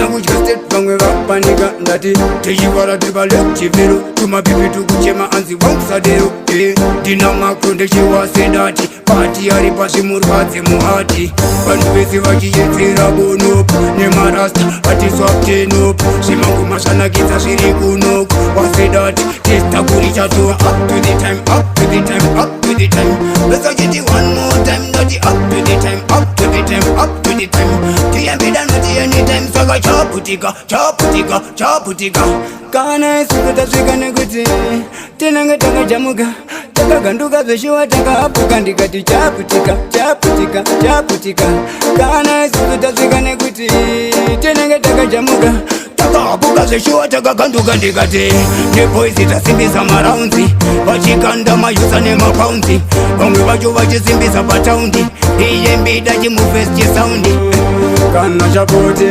kudya state vamwe vapanika ndati tichivara tibale chivero tumapipi tukuchema anzi wangusadero ndina makro ndechiwasedati pati ari pasi murwadze muhati vanhu vese vachiyedzera bonopo nemarasta atiswaptenopo zvimangu masanakidza zviri kunoko wasedati testa kuri chatova up to the time up to the time up to the time vesachiti one more time ndati up to the time up to the time up to the time tiyambida noti anytime saka chaputika chaputika chaputika kana isuku tasvika nekuti tinenge takajamuka takaganduka zveshuwa takaapuka ndikati chaputika chaputika chaputika kana isuku tasvika nekuti tinenge takajamuka takaapuka zveshuwa takaganduka ndikati nepoisi tasimbisa maraunzi vachikanda mayusa nemapaunzi vamwe vacho vachisimbisa pataundi iye mbida chimufesi chesaundi kana chapote